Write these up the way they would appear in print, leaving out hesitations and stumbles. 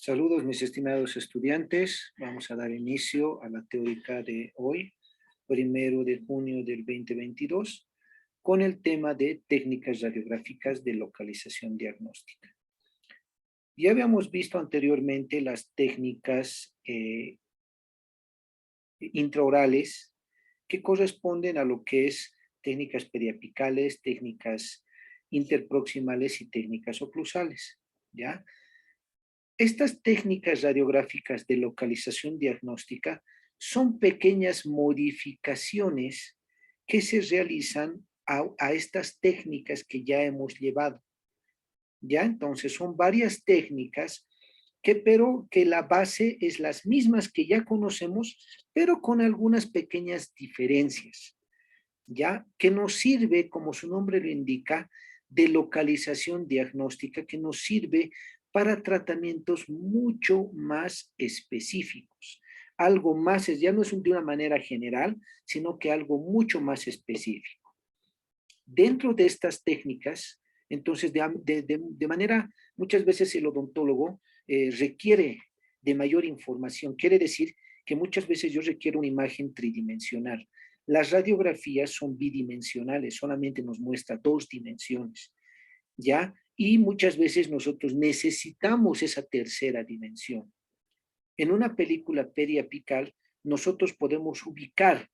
Saludos, mis estimados estudiantes. Vamos a dar inicio a la teórica de hoy, 1 de junio del 2022, con el tema de técnicas radiográficas de localización diagnóstica. Ya habíamos visto anteriormente las técnicas intraorales que corresponden a lo que es técnicas periapicales, técnicas interproximales y técnicas oclusales, ¿ya? Estas técnicas radiográficas de localización diagnóstica son pequeñas modificaciones que se realizan a estas técnicas que ya hemos llevado. ¿Ya? Entonces son varias técnicas pero que la base es las mismas que ya conocemos, pero con algunas pequeñas diferencias. ¿Ya? Que nos sirve, como su nombre lo indica, de localización diagnóstica, que nos sirve para tratamientos mucho más específicos. Algo más, ya no es de una manera general, sino que algo mucho más específico. Dentro de estas técnicas, entonces, de manera, muchas veces el odontólogo requiere de mayor información. Quiere decir que muchas veces yo requiero una imagen tridimensional. Las radiografías son bidimensionales, solamente nos muestra 2 dimensiones, ¿ya? Y muchas veces nosotros necesitamos esa tercera dimensión. En una película periapical, nosotros podemos ubicar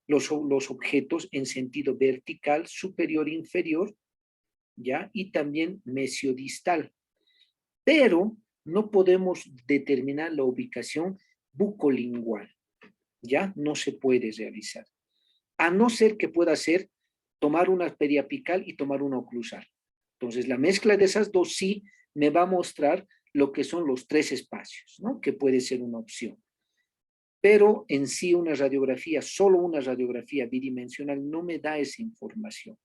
los objetos en sentido vertical, superior, inferior, ¿ya? Y también mesiodistal. Pero no podemos determinar la ubicación bucolingual, ¿ya? No se puede realizar. A no ser que pueda ser tomar una periapical y tomar una oclusal. Entonces, la mezcla de esas dos sí me va a mostrar lo que son los 3 espacios, ¿no? Que puede ser una opción. Pero en sí una radiografía, solo una radiografía bidimensional no me da esa información.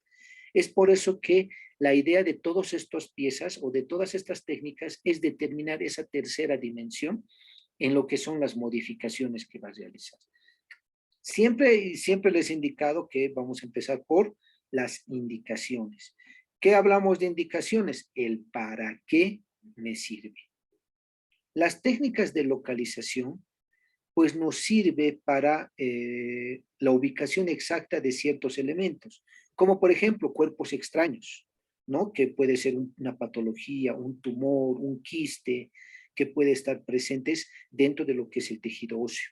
Es por eso que la idea de todas estas piezas o de todas estas técnicas es determinar esa tercera dimensión en lo que son las modificaciones que va a realizar. Siempre les he indicado que vamos a empezar por las indicaciones. ¿Qué hablamos de indicaciones? El para qué me sirve. Las técnicas de localización pues nos sirve para la ubicación exacta de ciertos elementos, como por ejemplo cuerpos extraños, ¿no? Que puede ser una patología, un tumor, un quiste, que puede estar presentes dentro de lo que es el tejido óseo.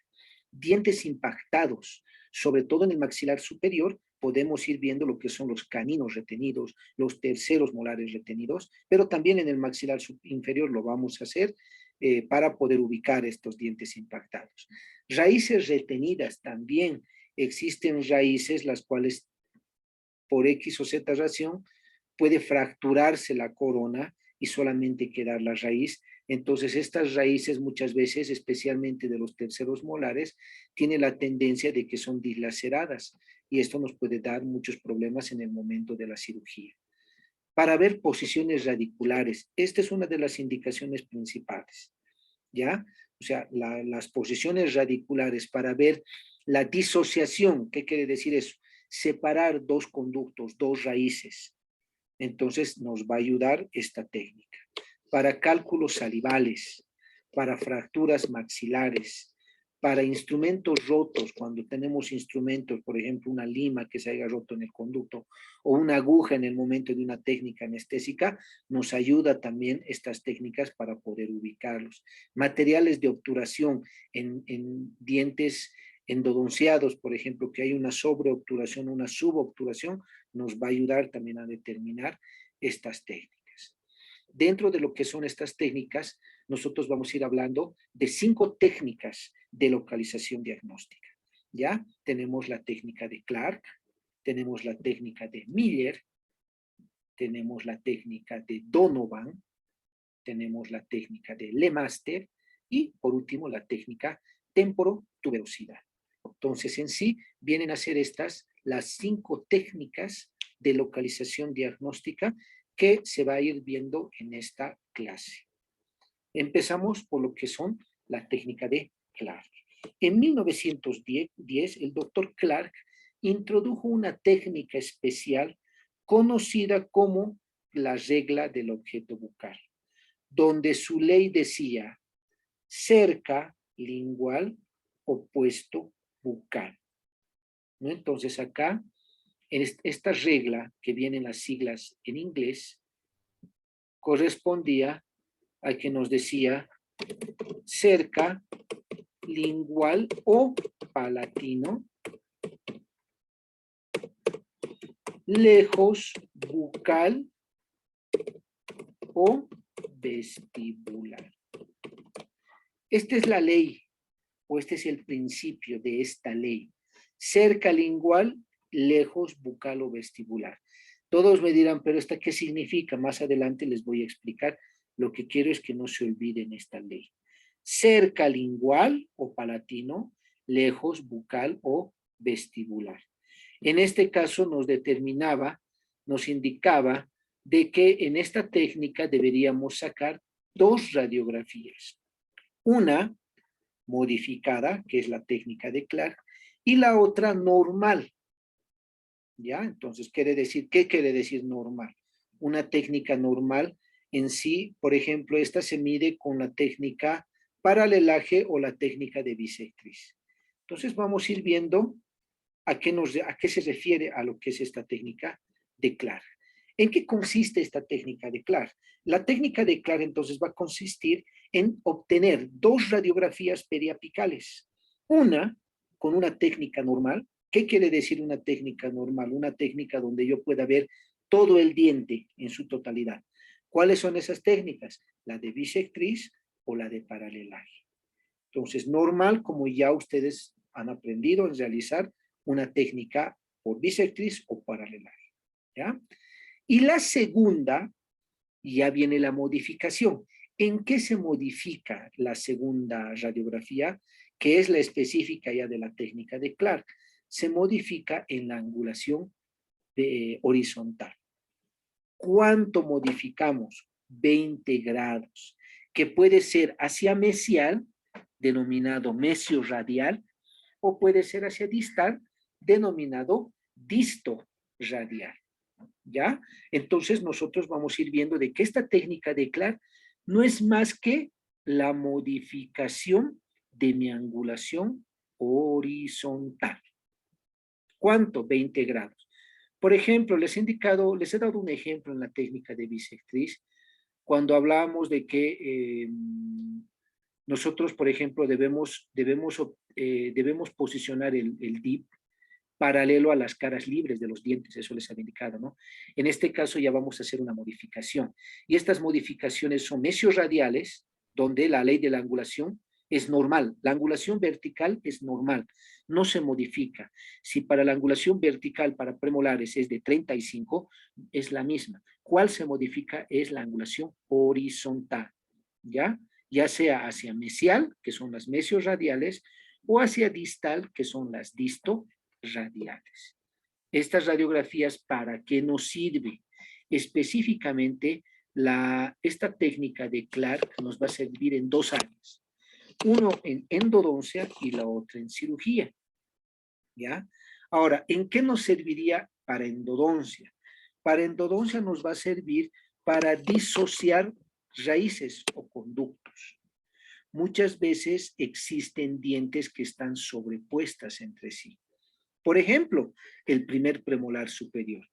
Dientes impactados, sobre todo en el maxilar superior, podemos ir viendo lo que son los caninos retenidos, los terceros molares retenidos, pero también en el maxilar inferior lo vamos a hacer para poder ubicar estos dientes impactados. Raíces retenidas también. Existen raíces las cuales por X o Z razón puede fracturarse la corona y solamente quedar la raíz. Entonces estas raíces muchas veces, especialmente de los terceros molares, tienen la tendencia de que son dislaceradas y esto nos puede dar muchos problemas en el momento de la cirugía. Para ver posiciones radiculares, esta es una de las indicaciones principales, ¿ya? O sea, las posiciones radiculares para ver la disociación, ¿qué quiere decir eso? Separar 2 conductos, 2 raíces. Entonces nos va a ayudar esta técnica. Para cálculos salivales, para fracturas maxilares, para instrumentos rotos, cuando tenemos instrumentos, por ejemplo, una lima que se haya roto en el conducto o una aguja en el momento de una técnica anestésica, nos ayuda también estas técnicas para poder ubicarlos. Materiales de obturación en dientes endodonciados, por ejemplo, que hay una sobreobturación, una subobturación, nos va a ayudar también a determinar estas técnicas. Dentro de lo que son estas técnicas, nosotros vamos a ir hablando de 5 técnicas de localización diagnóstica. ¿Ya? Tenemos la técnica de Clark, tenemos la técnica de Miller, tenemos la técnica de Donovan, tenemos la técnica de Lemaster y, por último, la técnica temporotuberosidad. Entonces, en sí, vienen a ser estas las 5 técnicas de localización diagnóstica que se va a ir viendo en esta clase. Empezamos por lo que son la técnica de Clark. En 1910, el doctor Clark introdujo una técnica especial conocida como la regla del objeto bucal, donde su ley decía cerca lingual, opuesto bucal, ¿no? Entonces acá, en esta regla que vienen las siglas en inglés, correspondía a que nos decía cerca lingual o palatino, lejos bucal o vestibular. Esta es la ley, o este es el principio de esta ley. Cerca lingual, lejos bucal o vestibular. Todos me dirán, pero ¿esta qué significa? Más adelante les voy a explicar. Lo que quiero es que no se olviden esta ley. Cerca lingual o palatino, lejos bucal o vestibular. En este caso nos determinaba, nos indicaba de que en esta técnica deberíamos sacar dos radiografías. Una modificada, que es la técnica de Clark, y la otra normal. ¿Ya? Entonces, ¿qué quiere decir normal? Una técnica normal en sí, por ejemplo, esta se mide con la técnica paralelaje o la técnica de bisectriz. Entonces, vamos a ir viendo a qué se refiere a lo que es esta técnica de Clark. ¿En qué consiste esta técnica de Clark? La técnica de Clark entonces va a consistir en obtener dos radiografías periapicales. Una con una técnica normal. ¿Qué quiere decir una técnica normal? Una técnica donde yo pueda ver todo el diente en su totalidad. ¿Cuáles son esas técnicas? La de bisectriz o la de paralelaje. Entonces, normal, como ya ustedes han aprendido en realizar una técnica por bisectriz o paralelaje. ¿Ya? Y la segunda, ya viene la modificación. ¿En qué se modifica la segunda radiografía? Que es la específica ya de la técnica de Clark. Se modifica en la angulación horizontal. ¿Cuánto modificamos? 20 grados, que puede ser hacia mesial, denominado mesio radial, o puede ser hacia distal, denominado disto radial. ¿Ya? Entonces nosotros vamos a ir viendo de que esta técnica de Clark no es más que la modificación de mi angulación horizontal. ¿Cuánto? 20 grados. Por ejemplo, les he dado un ejemplo en la técnica de bisectriz, cuando hablamos de que nosotros, por ejemplo, debemos posicionar el DIP paralelo a las caras libres de los dientes, eso les había indicado, ¿no? En este caso ya vamos a hacer una modificación. Y estas modificaciones son mesioradiales, donde la ley de la angulación es normal. La angulación vertical es normal, no se modifica. Si para la angulación vertical para premolares es de 35, es la misma. ¿Cuál se modifica? Es la angulación horizontal, ¿ya? Ya sea hacia mesial, que son las mesioradiales, o hacia distal, que son las distoradiales. Estas radiografías, ¿para qué nos sirve? Específicamente, esta técnica de Clark nos va a servir en dos áreas. Uno en endodoncia y la otra en cirugía. ¿Ya? Ahora, ¿en qué nos serviría para endodoncia? Para endodoncia nos va a servir para disociar raíces o conductos. Muchas veces existen dientes que están sobrepuestas entre sí. Por ejemplo, el primer premolar superior.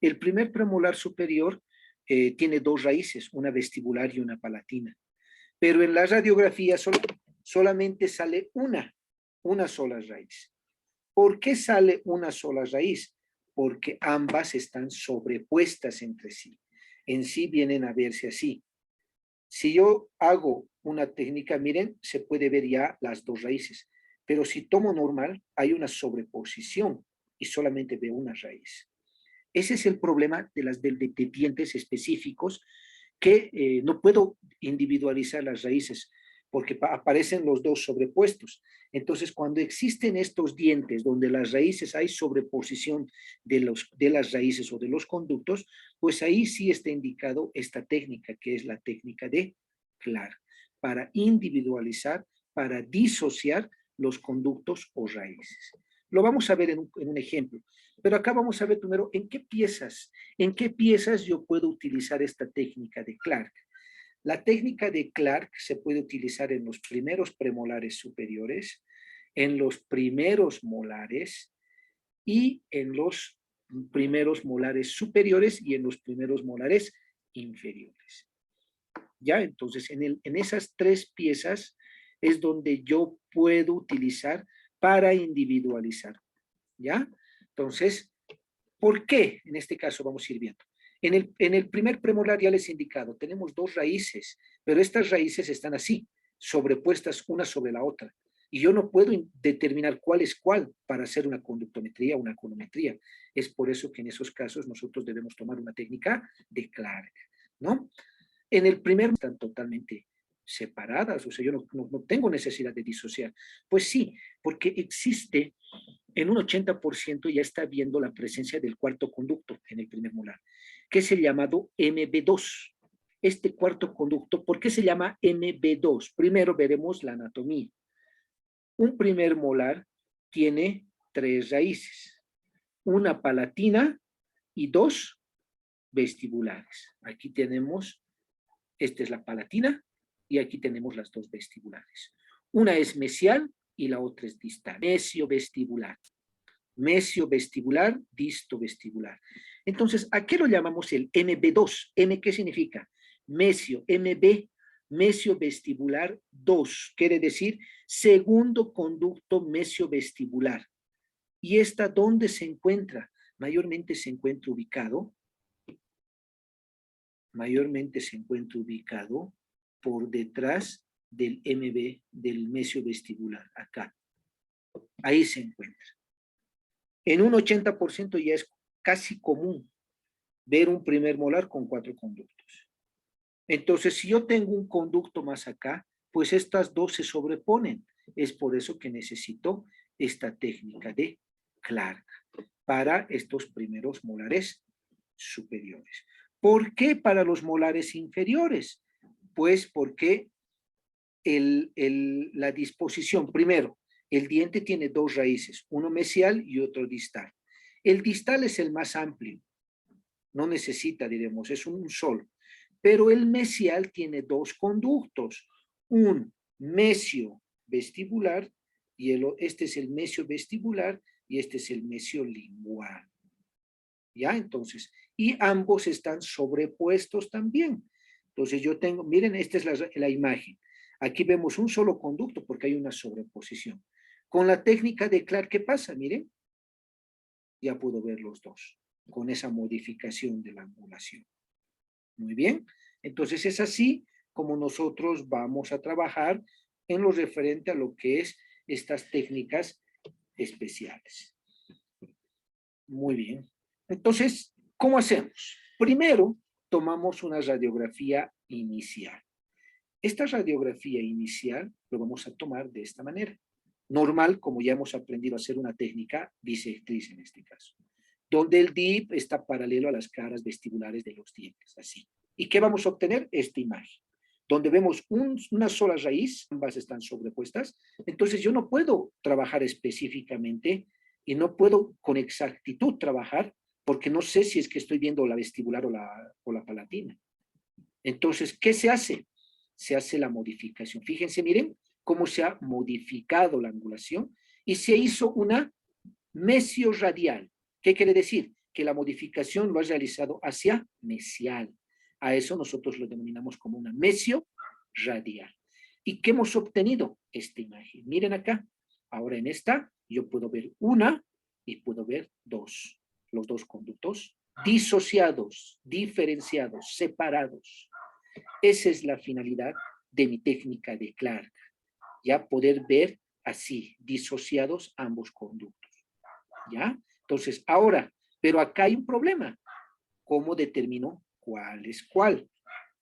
El primer premolar superior tiene dos raíces, una vestibular y una palatina. Pero en la radiografía solamente sale una sola raíz. ¿Por qué sale una sola raíz? Porque ambas están sobrepuestas entre sí. En sí vienen a verse así. Si yo hago una técnica, miren, se puede ver ya las dos raíces. Pero si tomo normal, hay una sobreposición y solamente veo una raíz. Ese es el problema de dientes específicos que no puedo individualizar las raíces porque aparecen los dos sobrepuestos. Entonces, cuando existen estos dientes donde las raíces hay sobreposición de las raíces o de los conductos, pues ahí sí está indicado esta técnica, que es la técnica de Clark, para individualizar, para disociar los conductos o raíces. Lo vamos a ver en un ejemplo. Pero acá vamos a ver primero en qué piezas yo puedo utilizar esta técnica de Clark. La técnica de Clark se puede utilizar en los primeros premolares superiores, en los primeros molares y en los primeros molares superiores y en los primeros molares inferiores. ¿Ya? Entonces, en esas tres piezas es donde yo puedo utilizar para individualizar. ¿Ya? Entonces, ¿por qué? En este caso vamos a ir viendo. En el primer premolar ya les he indicado, tenemos dos raíces, pero estas raíces están así, sobrepuestas una sobre la otra. Y yo no puedo determinar cuál es cuál para hacer una conductometría o una conometría. Es por eso que en esos casos nosotros debemos tomar una técnica de Clark, ¿no? En el primer están totalmente separadas, o sea, yo no tengo necesidad de disociar. Pues sí, porque existe en un 80% ya está viendo la presencia del cuarto conducto en el primer molar, que es el llamado MB2. Este cuarto conducto, ¿por qué se llama MB2? Primero veremos la anatomía. Un primer molar tiene tres raíces, una palatina y dos vestibulares. Aquí tenemos, esta es la palatina y aquí tenemos las dos vestibulares. Una es mesial y la otra es distal. Mesiovestibular. Mesiovestibular, distovestibular. Entonces, ¿a qué lo llamamos el MB2? ¿M qué significa? Mesio, MB, mesiovestibular 2, quiere decir segundo conducto mesiovestibular. ¿Y esta dónde se encuentra? Mayormente se encuentra ubicado por detrás del MB, del mesiovestibular, acá. Ahí se encuentra. En un 80% ya es casi común ver un primer molar con 4 conductos. Entonces, si yo tengo un conducto más acá, pues estas dos se sobreponen. Es por eso que necesito esta técnica de Clark para estos primeros molares superiores. ¿Por qué para los molares inferiores? Pues porque la disposición, primero, el diente tiene dos raíces, uno mesial y otro distal. El distal es el más amplio, no necesita, diremos, es un solo. Pero el mesial tiene dos conductos, un mesio vestibular, y este es el mesio vestibular y este es el mesio lingual. ¿Ya? Entonces, y ambos están sobrepuestos también. Entonces yo tengo, miren, esta es la imagen. Aquí vemos un solo conducto porque hay una sobreposición. Con la técnica de Clark, ¿qué pasa? Miren, ya puedo ver los dos, con esa modificación de la angulación. Muy bien, entonces es así como nosotros vamos a trabajar en lo referente a lo que es estas técnicas especiales. Muy bien. Entonces, ¿cómo hacemos? Primero, tomamos una radiografía inicial. Esta radiografía inicial lo vamos a tomar de esta manera. Normal, como ya hemos aprendido a hacer una técnica bisectriz en este caso, donde el DIP está paralelo a las caras vestibulares de los dientes, así. ¿Y qué vamos a obtener? Esta imagen, donde vemos una sola raíz, ambas están sobrepuestas. Entonces yo no puedo trabajar específicamente y no puedo con exactitud trabajar porque no sé si es que estoy viendo la vestibular o la palatina. Entonces, ¿qué se hace? Se hace la modificación. Fíjense, miren cómo se ha modificado la angulación y se hizo una mesioradial. ¿Qué quiere decir? Que la modificación lo ha realizado hacia mesial. A eso nosotros lo denominamos como una mesioradial. ¿Y qué hemos obtenido? Esta imagen. Miren acá. Ahora en esta yo puedo ver una y puedo ver dos. Los dos conductos disociados, diferenciados, separados. Esa es la finalidad de mi técnica de Clark. Ya poder ver así, disociados ambos conductos. ¿Ya? Entonces, ahora, pero acá hay un problema. ¿Cómo determino cuál es cuál?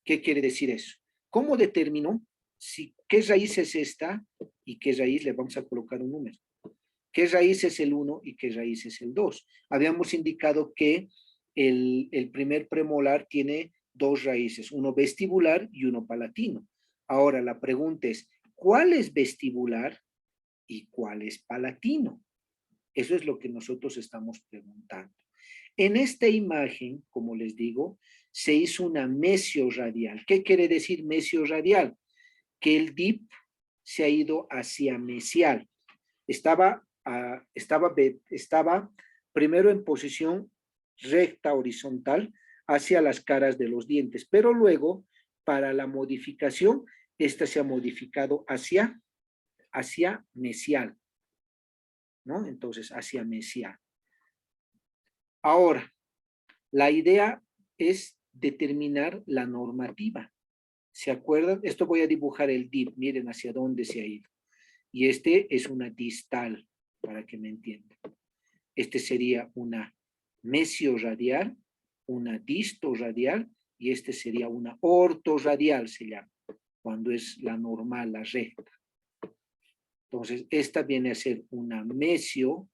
¿Qué quiere decir eso? ¿Cómo determino qué raíz es esta y qué raíz le vamos a colocar un número? ¿Qué raíz es el 1 y qué raíz es el 2? Habíamos indicado que el primer premolar tiene dos raíces, uno vestibular y uno palatino. Ahora la pregunta es, ¿cuál es vestibular y cuál es palatino? Eso es lo que nosotros estamos preguntando. En esta imagen, como les digo, se hizo una mesioradial. ¿Qué quiere decir mesioradial? Que el dip se ha ido hacia mesial. Estaba primero en posición recta horizontal hacia las caras de los dientes, pero luego para la modificación, esta se ha modificado hacia mesial, ¿no? Entonces, hacia mesial. Ahora, la idea es determinar la normativa. ¿Se acuerdan? Esto voy a dibujar el dip, miren hacia dónde se ha ido. Y este es una distal, para que me entiendan. Este sería una mesioradial, una distoradial, y este sería una ortoradial, se llama, cuando es la normal, la recta. Entonces, esta viene a ser una mesioradial,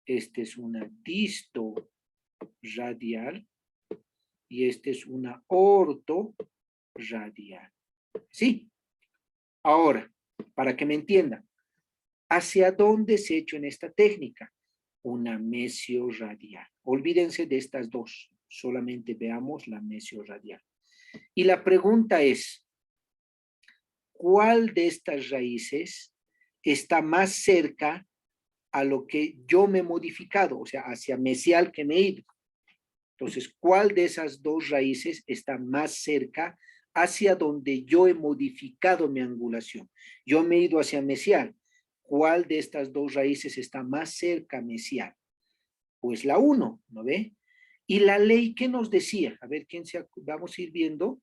este es una distoradial, y este es una ortoradial. ¿Sí? Ahora, para que me entiendan, ¿hacia dónde se ha hecho en esta técnica? Una mesioradial. Olvídense de estas dos, solamente veamos la mesioradial. Y la pregunta es, ¿cuál de estas raíces está más cerca a lo que yo me he modificado? O sea, hacia mesial que me he ido. Entonces, ¿cuál de esas dos raíces está más cerca hacia donde yo he modificado mi angulación? Yo me he ido hacia mesial. ¿Cuál de estas dos raíces está más cerca a mesial? Pues la 1, ¿no ve? Y la ley, ¿qué nos decía? A ver, vamos a ir viendo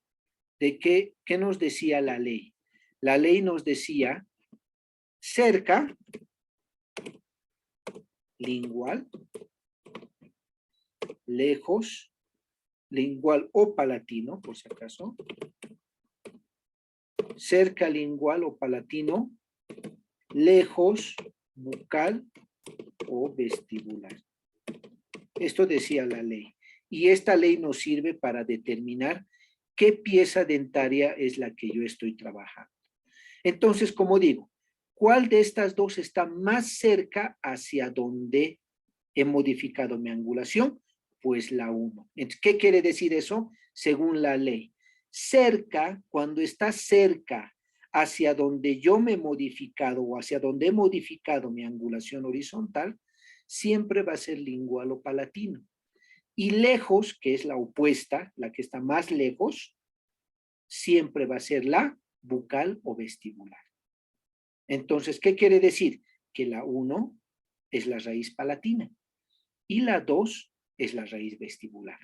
de qué nos decía la ley. La ley nos decía cerca, lingual, lejos, lingual o palatino, por si acaso, cerca, lingual o palatino, lejos, bucal o vestibular. Esto decía la ley. Y esta ley nos sirve para determinar qué pieza dentaria es la que yo estoy trabajando. Entonces, como digo, ¿cuál de estas dos está más cerca hacia donde he modificado mi angulación? Pues la 1. ¿Qué quiere decir eso? Según la ley. Cerca, cuando está cerca hacia donde yo me he modificado o hacia donde he modificado mi angulación horizontal, siempre va a ser lingual o palatino. Y lejos, que es la opuesta, la que está más lejos, siempre va a ser la bucal o vestibular. Entonces, ¿qué quiere decir? Que la 1 es la raíz palatina y la 2 es la raíz vestibular.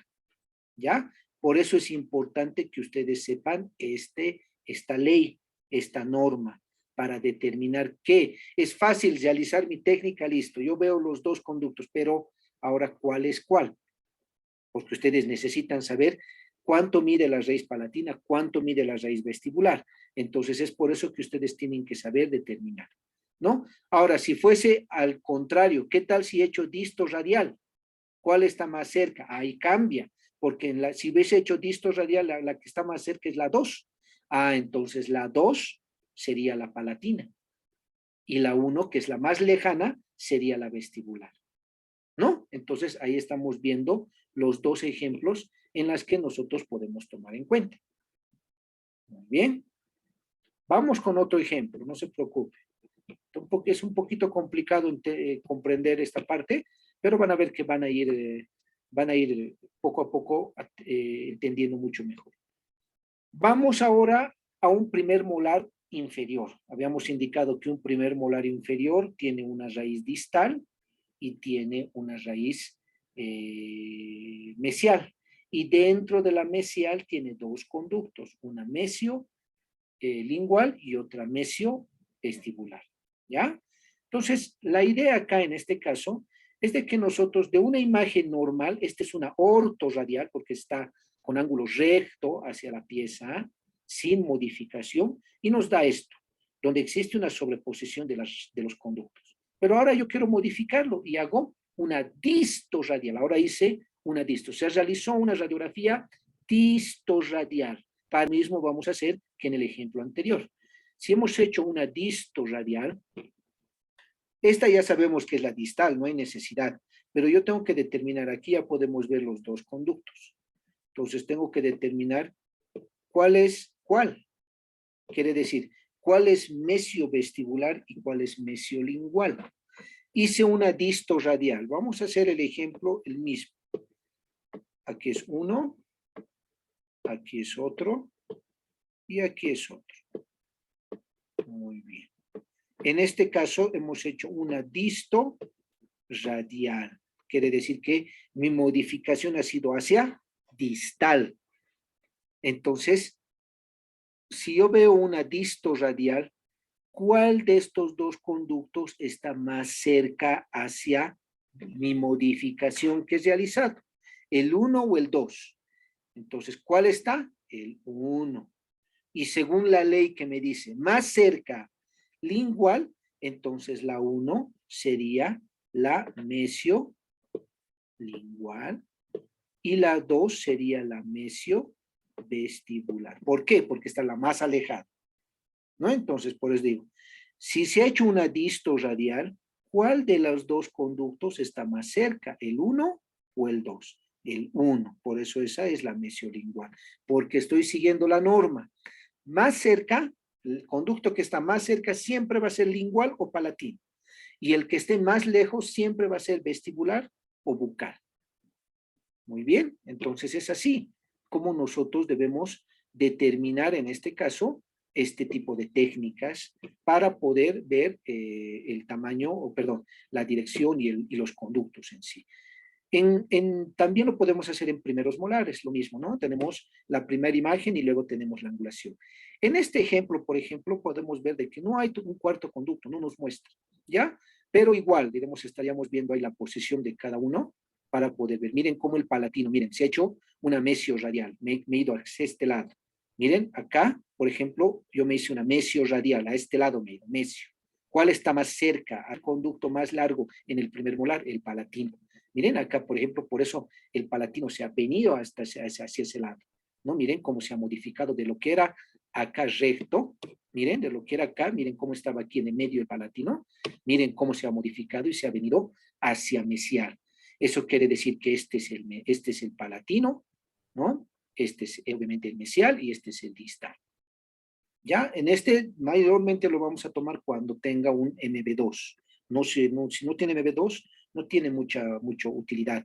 ¿Ya? Por eso es importante que ustedes sepan esta ley, esta norma, para determinar qué. Es fácil realizar mi técnica, listo. Yo veo los dos conductos, pero ahora, ¿cuál es cuál? Porque ustedes necesitan saber cuánto mide la raíz palatina, cuánto mide la raíz vestibular. Entonces, es por eso que ustedes tienen que saber determinar, ¿no? Ahora, si fuese al contrario, ¿qué tal si he hecho distoradial? ¿Cuál está más cerca? Ahí cambia, porque si hubiese hecho distoradial, la que está más cerca es la 2. Entonces la 2 sería la palatina. Y la 1, que es la más lejana, sería la vestibular. ¿No? Entonces ahí estamos viendo los dos ejemplos en las que nosotros podemos tomar en cuenta. Muy bien. Vamos con otro ejemplo, no se preocupe. Es un poquito complicado comprender esta parte, pero van a ver que van a ir poco a poco entendiendo mucho mejor. Vamos ahora a un primer molar inferior. Habíamos indicado que un primer molar inferior tiene una raíz distal y tiene una raíz mesial. Y dentro de la mesial tiene dos conductos, una mesio lingual y otra mesio vestibular. ¿Ya? Entonces, la idea acá en este caso es de que nosotros de una imagen normal, esta es una ortoradial porque está con ángulo recto hacia la pieza, sin modificación, y nos da esto, donde existe una sobreposición de los conductos. Pero ahora yo quiero modificarlo y hago una distoradial. Ahora hice una disto. Se realizó una radiografía distoradial. Para lo mismo vamos a hacer que en el ejemplo anterior. Si hemos hecho una distoradial, esta ya sabemos que es la distal, no hay necesidad. Pero yo tengo que determinar, aquí ya podemos ver los dos conductos. Entonces tengo que determinar cuál es cuál. Quiere decir, cuál es mesiovestibular y cuál es mesiolingual. Hice una disto radial. Vamos a hacer el ejemplo el mismo. Aquí es uno, aquí es otro y aquí es otro. Muy bien. En este caso hemos hecho una disto radial. Quiere decir que mi modificación ha sido hacia distal. Entonces, si yo veo una disto radial, ¿cuál de estos dos conductos está más cerca hacia mi modificación que he realizado? ¿El 1 o el 2? Entonces, ¿cuál está? El 1. Y según la ley que me dice más cerca lingual, entonces la 1 sería la mesiolingual y la 2 sería la mesiovestibular. ¿Por qué? Porque está la más alejada, ¿no? Entonces, por eso digo, si se ha hecho una disto radial, ¿cuál de los dos conductos está más cerca? ¿El 1 o el 2? El 1, por eso esa es la mesiolingual, porque estoy siguiendo la norma. Más cerca, el conducto que está más cerca siempre va a ser lingual o palatino, y el que esté más lejos siempre va a ser vestibular o bucal. Muy bien, entonces es así como nosotros debemos determinar en este caso este tipo de técnicas para poder ver el tamaño, o perdón, la dirección y los conductos en sí. También lo podemos hacer en primeros molares, lo mismo, ¿no? Tenemos la primera imagen y luego tenemos la angulación. En este ejemplo, por ejemplo, podemos ver de que no hay un cuarto conducto, no nos muestra, ¿ya? Pero igual, diremos, estaríamos viendo ahí la posición de cada uno para poder ver. Miren cómo el palatino, miren, se ha hecho una mesio radial, me he ido hacia este lado. Miren, acá, por ejemplo, yo me hice una mesio radial, a este lado me he ido, mesio. ¿Cuál está más cerca al conducto más largo en el primer molar? El palatino. Miren acá, por ejemplo, por eso el palatino se ha venido hasta hacia ese lado, ¿no? Miren cómo se ha modificado de lo que era acá recto, miren, de lo que era acá, miren cómo estaba aquí en el medio el palatino, miren cómo se ha modificado y se ha venido hacia mesial. Eso quiere decir que este es el palatino, ¿no? Este es obviamente el mesial y este es el distal. Ya, en este mayormente lo vamos a tomar cuando tenga un MB2. Si no tiene MB2, no tiene mucha utilidad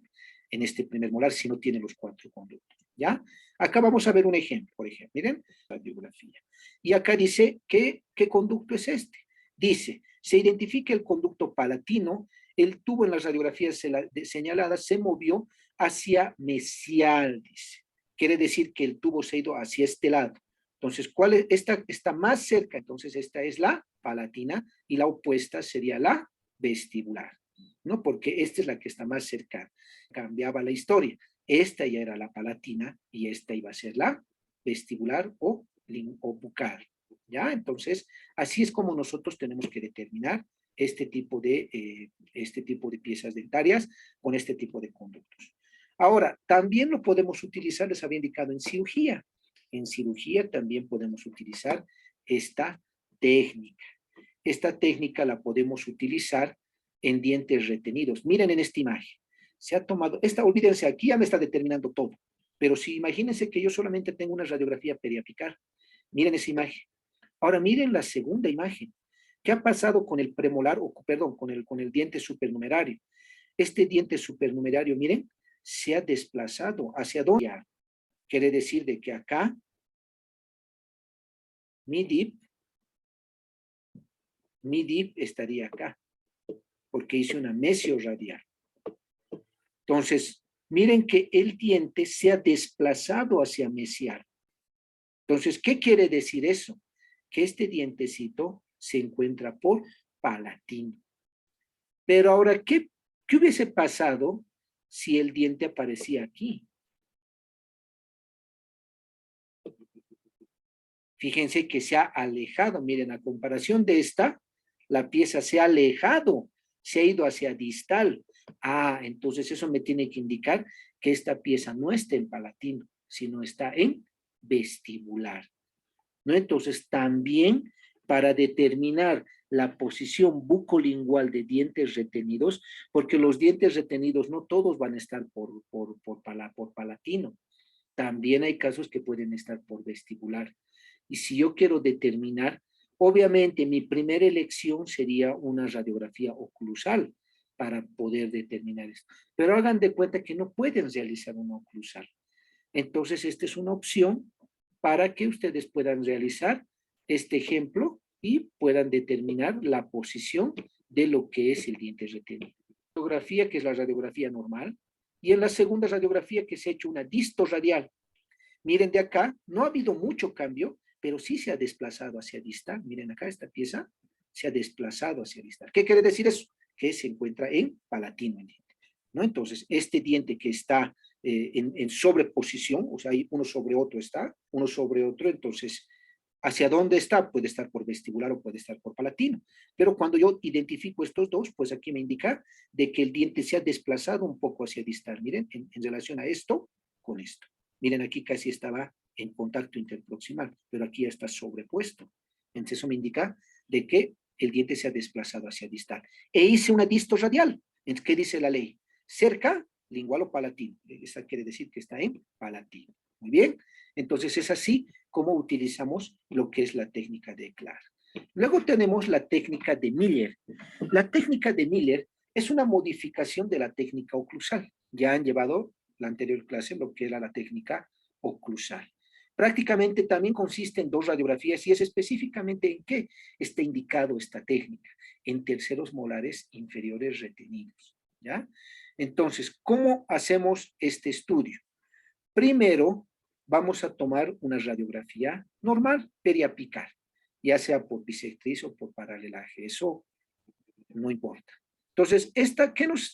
en este primer molar si no tiene los cuatro conductos. ¿Ya? Acá vamos a ver un ejemplo, por ejemplo. Miren, la biografía. Y acá dice, ¿qué conducto es este? Dice, se identifica el conducto palatino, el tubo en las radiografías señaladas se movió hacia mesial, dice. Quiere decir que el tubo se ha ido hacia este lado. Entonces, ¿cuál es? Esta está más cerca, entonces esta es la palatina y la opuesta sería la vestibular, ¿no? Porque esta es la que está más cerca. Cambiaba la historia. Esta ya era la palatina y esta iba a ser la vestibular o bucal, ¿ya? Entonces, así es como nosotros tenemos que determinar este tipo de piezas dentarias con este tipo de conductos. Ahora, también lo podemos utilizar, les había indicado, en cirugía. En cirugía también podemos utilizar esta técnica. Esta técnica la podemos utilizar en dientes retenidos. Miren en esta imagen. Se ha tomado, olvídense, aquí ya me está determinando todo. Pero si imagínense que yo solamente tengo una radiografía periapical. Miren esa imagen. Ahora miren la segunda imagen. ¿Qué ha pasado con el premolar, o perdón, con el diente supernumerario? Este diente supernumerario, miren, se ha desplazado. ¿Hacia dónde? Quiere decir de que acá mi dip estaría acá, porque hice una mesio radial. Entonces, miren que el diente se ha desplazado hacia mesial. Entonces, ¿qué quiere decir eso? Que este dientecito se encuentra por palatino. Pero ahora, ¿qué hubiese pasado si el diente aparecía aquí? Fíjense que se ha alejado. Miren, a comparación de esta, la pieza se ha alejado, se ha ido hacia distal. Ah, entonces eso me tiene que indicar que esta pieza no está en palatino, sino está en vestibular, ¿no? Entonces también para determinar la posición bucolingual de dientes retenidos, porque los dientes retenidos no todos van a estar por palatino. También hay casos que pueden estar por vestibular. Y si yo quiero determinar, obviamente mi primera elección sería una radiografía oclusal para poder determinar esto. Pero hagan de cuenta que no pueden realizar una oclusal. Entonces, esta es una opción para que ustedes puedan realizar este ejemplo y puedan determinar la posición de lo que es el diente retenido. Radiografía, que es la radiografía normal, y en la segunda radiografía que se ha hecho una distorradial. Miren de acá, no ha habido mucho cambio, pero sí se ha desplazado hacia distal. Miren acá, esta pieza se ha desplazado hacia distal. ¿Qué quiere decir eso? Que se encuentra en palatino el diente, ¿no? Entonces, este diente que está en sobreposición, o sea, uno sobre otro está, uno sobre otro, entonces, ¿hacia dónde está? Puede estar por vestibular o puede estar por palatino. Pero cuando yo identifico estos dos, pues aquí me indica de que el diente se ha desplazado un poco hacia distal. Miren, en relación a esto, con esto. Miren, aquí casi estaba en contacto interproximal, pero aquí ya está sobrepuesto. Entonces eso me indica de que el diente se ha desplazado hacia distal. E hice una distorradial. Entonces, ¿qué dice la ley? Cerca, lingual o palatino. Esa quiere decir que está en palatino. Muy bien. Entonces es así como utilizamos lo que es la técnica de Clark. Luego tenemos la técnica de Miller. La técnica de Miller es una modificación de la técnica oclusal. Ya han llevado la anterior clase lo que era la técnica oclusal. Prácticamente también consiste en dos radiografías y es específicamente en qué está indicado esta técnica, en terceros molares inferiores retenidos, ¿ya? Entonces, ¿cómo hacemos este estudio? Primero, vamos a tomar una radiografía normal, periapical, ya sea por bisectriz o por paralelaje, eso no importa. Entonces,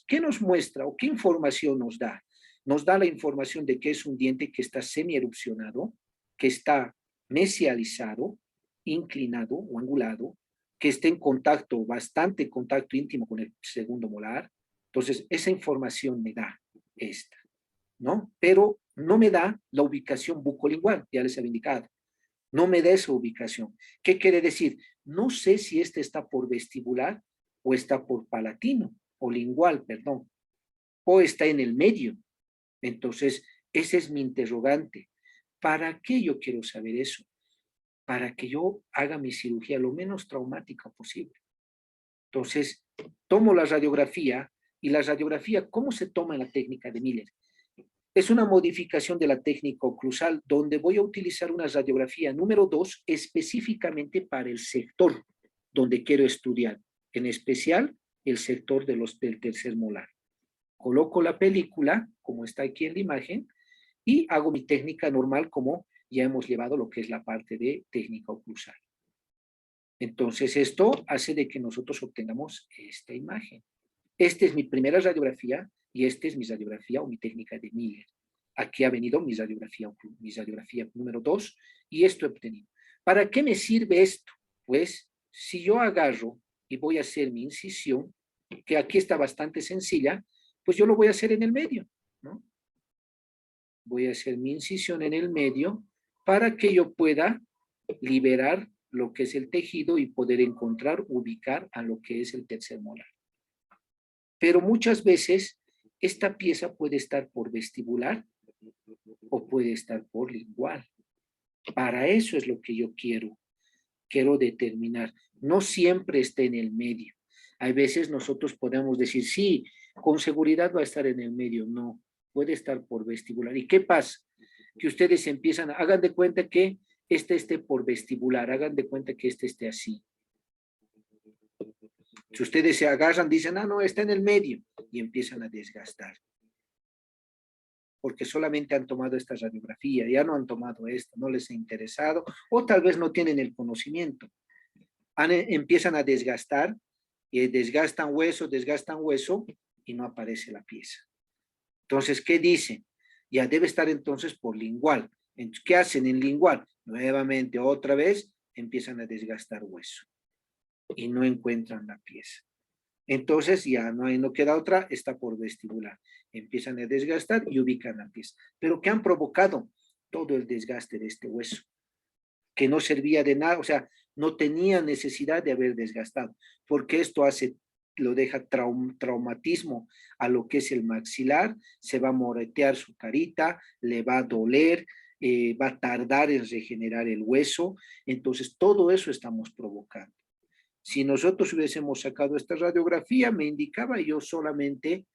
¿qué nos muestra o qué información nos da? Nos da la información de que es un diente que está semierupcionado, que está mesializado, inclinado o angulado, que está en contacto, bastante contacto íntimo con el segundo molar. Entonces, esa información me da esta, ¿no? Pero no me da la ubicación bucolingual, ya les había indicado. No me da esa ubicación. ¿Qué quiere decir? No sé si este está por vestibular o está por palatino, o lingual, perdón, o está en el medio. Entonces, ese es mi interrogante. ¿Para qué yo quiero saber eso? Para que yo haga mi cirugía lo menos traumática posible. Entonces, tomo la radiografía, y la radiografía, ¿cómo se toma en la técnica de Miller? Es una modificación de la técnica oclusal donde voy a utilizar una radiografía número 2 específicamente para el sector donde quiero estudiar, en especial el sector del tercer molar. Coloco la película, como está aquí en la imagen, y hago mi técnica normal como ya hemos llevado lo que es la parte de técnica oclusal. Entonces esto hace de que nosotros obtengamos esta imagen. Esta es mi primera radiografía y esta es mi radiografía o mi técnica de Miller. Aquí ha venido mi radiografía número 2 y esto he obtenido. ¿Para qué me sirve esto? Pues si yo agarro y voy a hacer mi incisión, que aquí está bastante sencilla, pues yo lo voy a hacer en el medio, ¿no? Voy a hacer mi incisión en el medio para que yo pueda liberar lo que es el tejido y poder encontrar, ubicar a lo que es el tercer molar. Pero muchas veces esta pieza puede estar por vestibular o puede estar por lingual. Para eso es lo que yo quiero determinar. No siempre está en el medio. Hay veces nosotros podemos decir, sí, con seguridad va a estar en el medio. No, puede estar por vestibular. ¿Y qué pasa? Que ustedes empiezan, hagan de cuenta que este esté por vestibular, hagan de cuenta que este esté así. Si ustedes se agarran, dicen, ah, no, está en el medio, y empiezan a desgastar. Porque solamente han tomado esta radiografía, ya no han tomado esta, no les ha interesado, o tal vez no tienen el conocimiento. Empiezan a desgastar, y desgastan hueso, y no aparece la pieza. Entonces, ¿qué dicen? Ya debe estar entonces por lingual. Entonces, ¿qué hacen en lingual? Nuevamente, otra vez, empiezan a desgastar hueso y no encuentran la pieza. Entonces ya no queda otra, está por vestibular. Empiezan a desgastar y ubican la pieza. ¿Pero qué han provocado? Todo el desgaste de este hueso, que no servía de nada. O sea, No tenía necesidad de haber desgastado, porque esto lo deja traumatismo a lo que es el maxilar, se va a moretear su carita, le va a doler, va a tardar en regenerar el hueso. Entonces, todo eso estamos provocando. Si nosotros hubiésemos sacado esta radiografía, me indicaba, yo solamente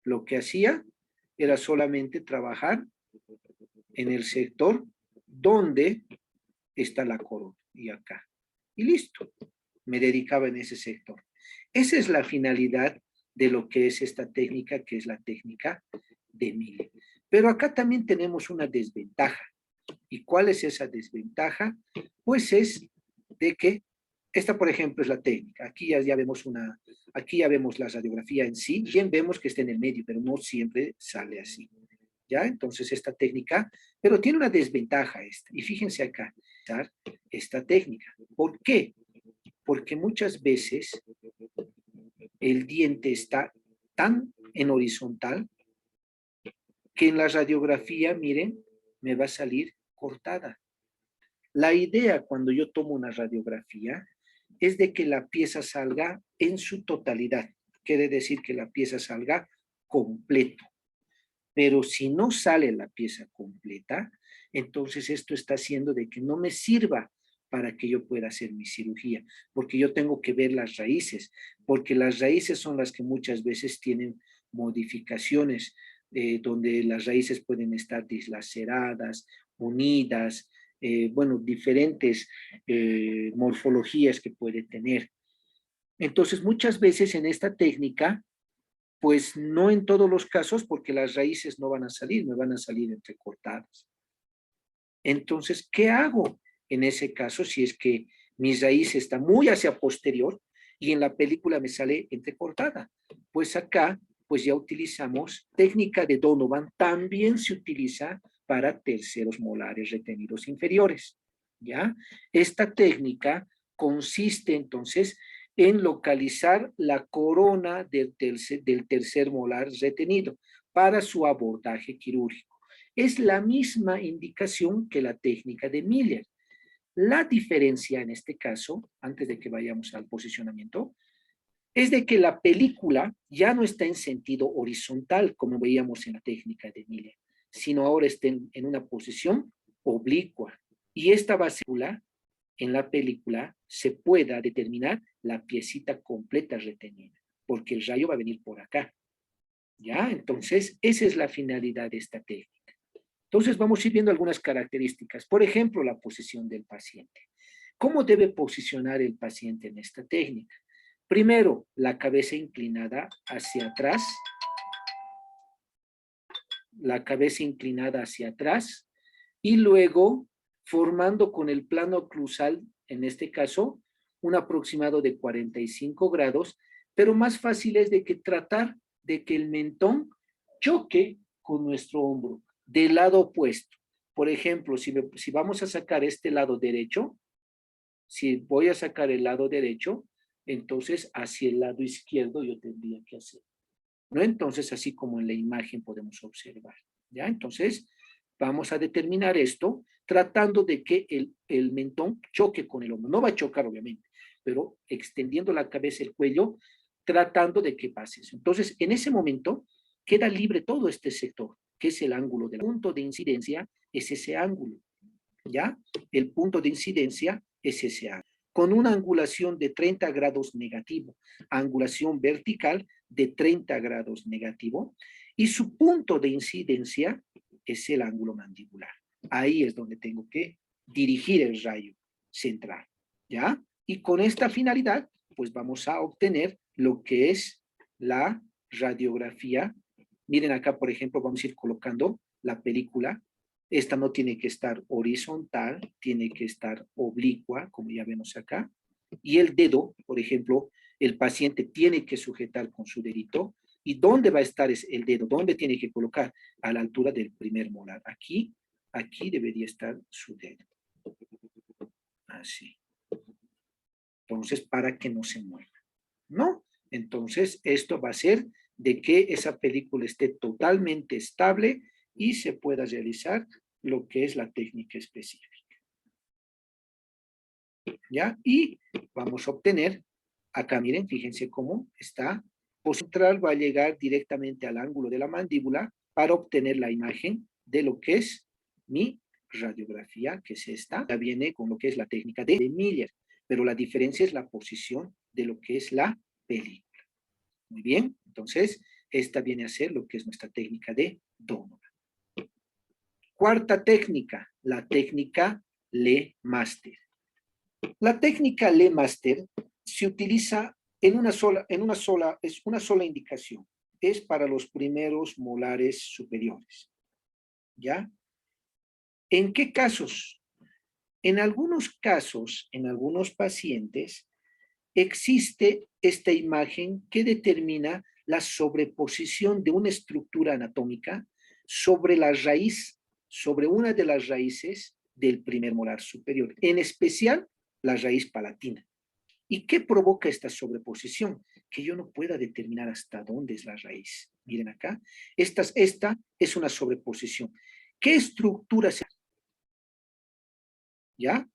lo que hacía era solamente trabajar en el sector donde está la corona y acá. Y listo, me dedicaba en ese sector. Esa es la finalidad de lo que es esta técnica, que es la técnica de Miller. Pero acá también tenemos una desventaja. ¿Y cuál es esa desventaja? Pues es de que esta, por ejemplo, es la técnica. Aquí ya vemos la radiografía en sí, bien vemos que está en el medio, pero no siempre sale así. ¿Ya? Entonces esta técnica, pero tiene una desventaja esta. Y fíjense acá, esta técnica. ¿Por qué? Porque muchas veces el diente está tan en horizontal que en la radiografía, miren, me va a salir cortada. La idea cuando yo tomo una radiografía es de que la pieza salga en su totalidad. Quiere decir que la pieza salga completo. Pero si no sale la pieza completa, entonces esto está haciendo de que no me sirva para que yo pueda hacer mi cirugía, porque yo tengo que ver las raíces, porque las raíces son las que muchas veces tienen modificaciones, donde las raíces pueden estar dislaceradas, unidas, bueno, diferentes morfologías que puede tener. Entonces, muchas veces en esta técnica, pues no en todos los casos, porque las raíces no van a salir, me van a salir entrecortadas. Entonces, ¿qué hago en ese caso si es que mi raíz está muy hacia posterior y en la película me sale entrecortada? Pues acá, pues ya utilizamos técnica de Donovan, también se utiliza para terceros molares retenidos inferiores, ¿ya? Esta técnica consiste entonces en localizar la corona del tercer molar retenido para su abordaje quirúrgico. Es la misma indicación que la técnica de Miller. La diferencia en este caso, antes de que vayamos al posicionamiento, es de que la película ya no está en sentido horizontal, como veíamos en la técnica de Miller, sino ahora está en una posición oblicua. Y esta báscula en la película se pueda determinar la piecita completa retenida, porque el rayo va a venir por acá. ¿Ya? Entonces, esa es la finalidad de esta técnica. Entonces, vamos a ir viendo algunas características. Por ejemplo, la posición del paciente. ¿Cómo debe posicionar el paciente en esta técnica? Primero, la cabeza inclinada hacia atrás, la cabeza inclinada hacia atrás, y luego formando con el plano oclusal, en este caso, un aproximado de 45 grados, pero más fácil es de que tratar de que el mentón choque con nuestro hombro del lado opuesto. Por ejemplo, si vamos a sacar este lado derecho, si voy a sacar el lado derecho, entonces hacia el lado izquierdo yo tendría que hacer, ¿no? Entonces, así como en la imagen podemos observar, ¿ya? Entonces, vamos a determinar esto tratando de que el mentón choque con el hombro. No va a chocar, obviamente, pero extendiendo la cabeza, el cuello, tratando de que pase eso. Entonces, en ese momento, queda libre todo este sector, que es el ángulo del punto de incidencia, es ese ángulo, ¿ya? El punto de incidencia es ese ángulo, con una angulación de 30 grados negativo, angulación vertical de 30 grados negativo, y su punto de incidencia es el ángulo mandibular. Ahí es donde tengo que dirigir el rayo central, ¿ya? Y con esta finalidad, pues vamos a obtener lo que es la radiografía. Miren acá, por ejemplo, vamos a ir colocando la película. Esta no tiene que estar horizontal, tiene que estar oblicua, como ya vemos acá. Y el dedo, por ejemplo, el paciente tiene que sujetar con su dedito. ¿Y dónde va a estar el dedo? ¿Dónde tiene que colocar? A la altura del primer molar. Aquí debería estar su dedo. Así. Entonces, para que no se mueva, ¿no? Entonces, esto va a ser de que esa película esté totalmente estable y se pueda realizar lo que es la técnica específica. ¿ya? Y vamos a obtener, acá miren, fíjense cómo está, central va a llegar directamente al ángulo de la mandíbula para obtener la imagen de lo que es mi radiografía, que es esta. Ya viene con lo que es la técnica de Miller, pero la diferencia es la posición de lo que es la película. Muy bien, entonces esta viene a ser lo que es nuestra técnica de Donovan. Cuarta técnica, la técnica LeMaster. La técnica LeMaster se utiliza es una sola indicación. Es para los primeros molares superiores. ¿Ya? ¿En qué casos? En algunos casos, en algunos pacientes, existe esta imagen que determina la sobreposición de una estructura anatómica sobre la raíz, sobre una de las raíces del primer molar superior, en especial la raíz palatina. ¿Y qué provoca esta sobreposición? Que yo no pueda determinar hasta dónde es la raíz. Miren acá, esta es una sobreposición. ¿Qué estructura se... ¿Ya?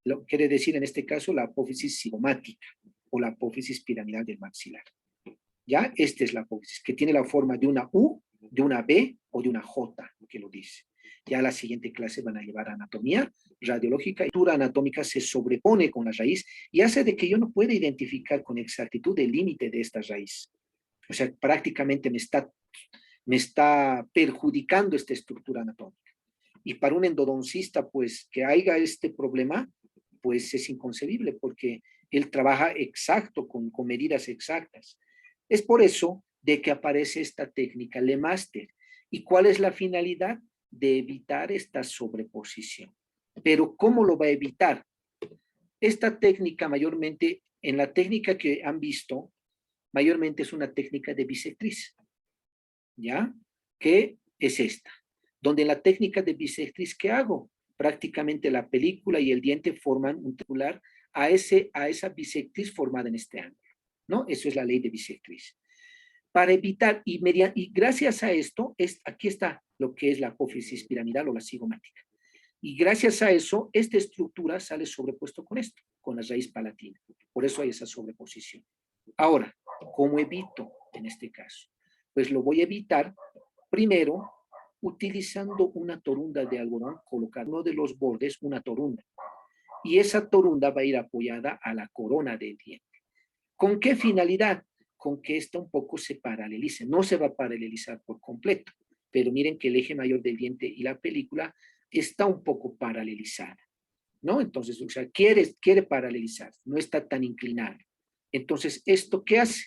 Lo quiere decir en este caso la apófisis cigomática o la apófisis piramidal del maxilar. ¿Ya? Esta es la apófisis, que tiene la forma de una U, de una B o de una J, que lo dice. Ya la siguiente clase van a llevar anatomía radiológica. La estructura anatómica se sobrepone con la raíz y hace de que yo no pueda identificar con exactitud el límite de esta raíz. O sea, prácticamente me está perjudicando esta estructura anatómica. Y para un endodoncista, pues, que haya este problema, pues es inconcebible porque él trabaja exacto, con medidas exactas. Es por eso de que aparece esta técnica LeMaster. ¿Y cuál es la finalidad? De evitar esta sobreposición. Pero ¿cómo lo va a evitar? Esta técnica mayormente, en la técnica que han visto, mayormente es una técnica de bisectriz. ¿Ya? ¿Qué es esta? Donde en la técnica de bisectriz, ¿qué hago? Prácticamente la película y el diente forman un triangular a esa bisectriz formada en este ángulo, ¿no? Eso es la ley de bisectriz. Para evitar, y gracias a esto, aquí está lo que es la apófisis piramidal o la cigomática. Y gracias a eso, esta estructura sale sobrepuesto con esto, con la raíz palatina. Por eso hay esa sobreposición. Ahora, ¿cómo evito en este caso? Pues lo voy a evitar primero utilizando una torunda de algodón, colocar uno de los bordes una torunda. Y esa torunda va a ir apoyada a la corona del diente. ¿Con qué finalidad? Con que esta un poco se paralelice. No se va a paralelizar por completo, pero miren que el eje mayor del diente y la película está un poco paralelizada, ¿no? Entonces, o sea, quiere paralelizar, no está tan inclinado. Entonces, ¿esto qué hace?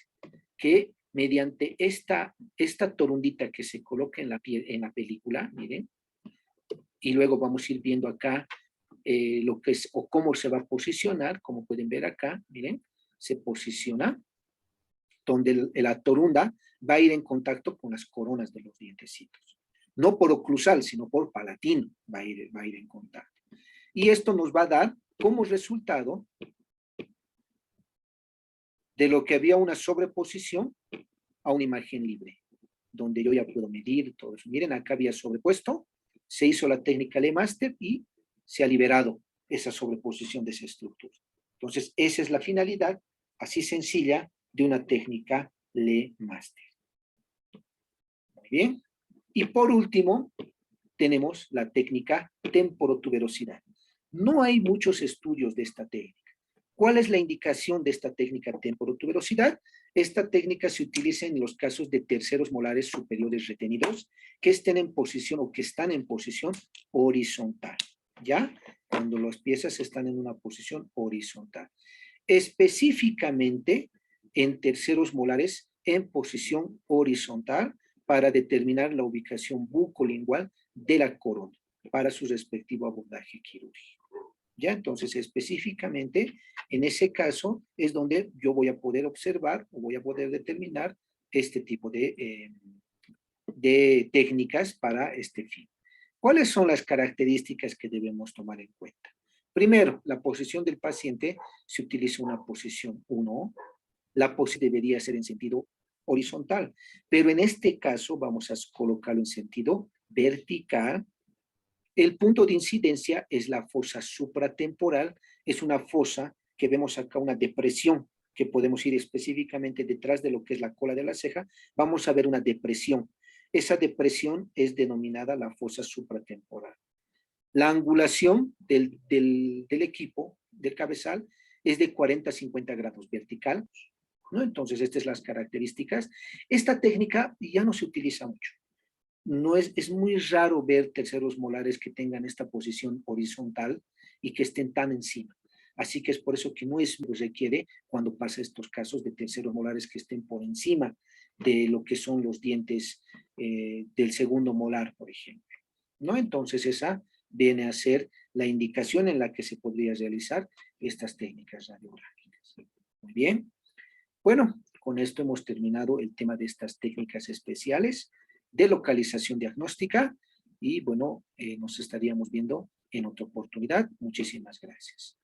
Que mediante esta torundita que se coloca en la película, miren, y luego vamos a ir viendo acá lo que es, o cómo se va a posicionar, como pueden ver acá, miren, se posiciona, donde la torunda va a ir en contacto con las coronas de los dientecitos. No por oclusal, sino por palatino va a ir en contacto. Y esto nos va a dar como resultado de lo que había una sobreposición a una imagen libre, donde yo ya puedo medir todo eso. Miren, acá había sobrepuesto, se hizo la técnica LeMaster y se ha liberado esa sobreposición de esa estructura. Entonces, esa es la finalidad, así sencilla, de una técnica LeMaster. Muy bien. Y por último, tenemos la técnica temporotuberosidad. No hay muchos estudios de esta técnica. ¿Cuál es la indicación de esta técnica temporotuberosidad? Esta técnica se utiliza en los casos de terceros molares superiores retenidos que estén en posición o que están en posición horizontal, ¿ya? Cuando las piezas están en una posición horizontal. Específicamente en terceros molares en posición horizontal para determinar la ubicación bucolingual de la corona para su respectivo abordaje quirúrgico. ¿Ya? Entonces, específicamente, en ese caso es donde yo voy a poder observar o voy a poder determinar este tipo de técnicas para este fin. ¿Cuáles son las características que debemos tomar en cuenta? Primero, la posición del paciente se utiliza una posición 1. La posición debería ser en sentido horizontal, pero en este caso vamos a colocarlo en sentido vertical, El punto de incidencia es la fosa supratemporal, es una fosa que vemos acá, una depresión, que podemos ir específicamente detrás de lo que es la cola de la ceja, vamos a ver una depresión. Esa depresión es denominada la fosa supratemporal. La angulación del equipo, del cabezal, es de 40 a 50 grados vertical, ¿no? Entonces, estas son las características. Esta técnica ya no se utiliza mucho. No es muy raro ver terceros molares que tengan esta posición horizontal y que estén tan encima. Así que es por eso que no es lo requiere cuando pasa estos casos de terceros molares que estén por encima de lo que son los dientes del segundo molar, por ejemplo, ¿no? Entonces esa viene a ser la indicación en la que se podría realizar estas técnicas radiográficas. Muy bien. Bueno, con esto hemos terminado el tema de estas técnicas especiales de localización diagnóstica y bueno, nos estaríamos viendo en otra oportunidad. Muchísimas gracias.